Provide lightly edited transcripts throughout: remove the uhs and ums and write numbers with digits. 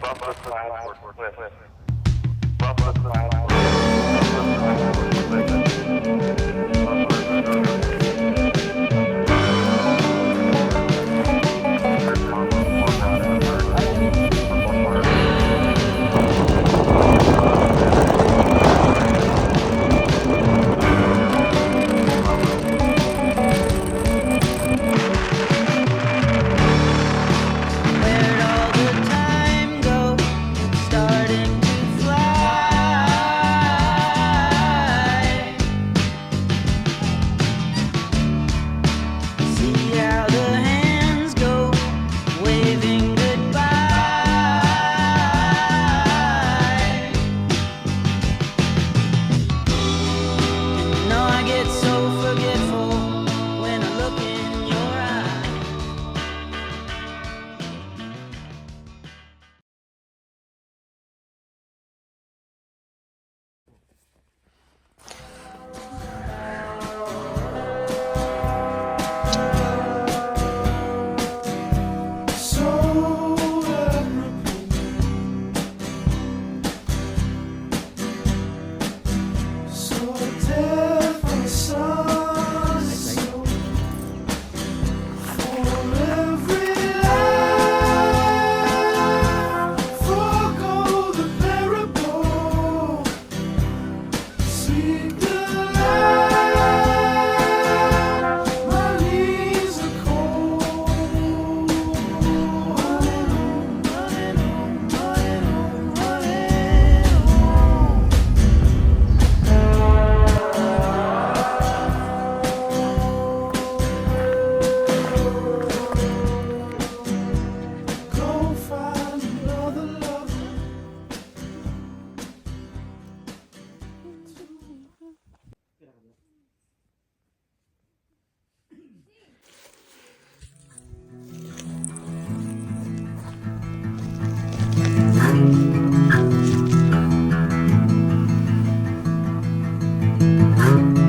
Bumper clouds were cliff. Bumper clouds were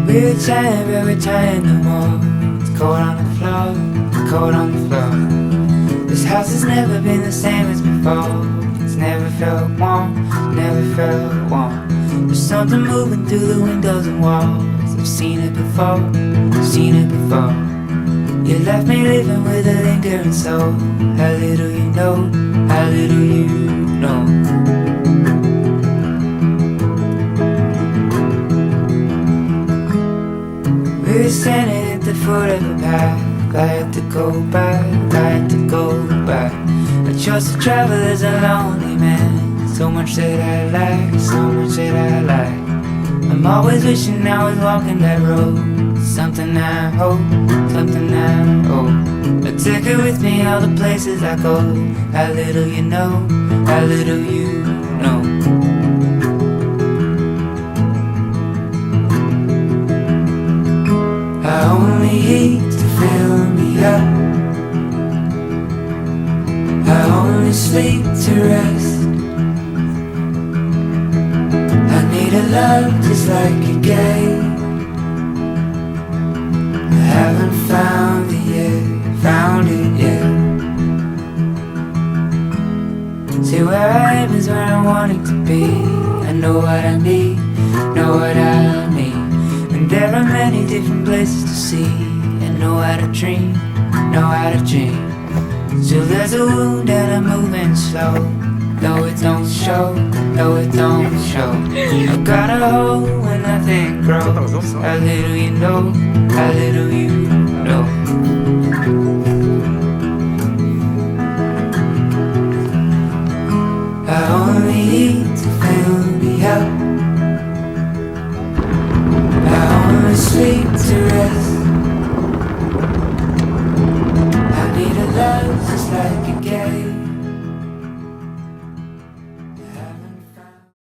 We're tired, but we're tired no more. It's cold on the floor, it's cold on the floor. This house has never been the same as before. It's never felt warm, never felt warm. There's something moving through the windows and walls. I've seen it before, seen it before. You left me living with a lingering soul. How little you know, how little you know. We're standing at the foot of the path. I had to go back, I had to go back. I chose to travel as a lonely man. So much that I like, so much that I like. I'm always wishing I was walking that road. Something I hope, something I hope. I take it with me all the places I go. How little you know, how little you know. I only eat to fill me up. I only sleep to rest. I need a love just like you gave. I haven't found it yet, found it yet. See, where I am is where I want it to be. I know what I need, know what I need. And there are many different places to see. And know how to dream, know how to dream. Still there's a wound and I'm moving slow. Though it don't show, though it don't show. I got a hole when nothing grows. How little you know, how little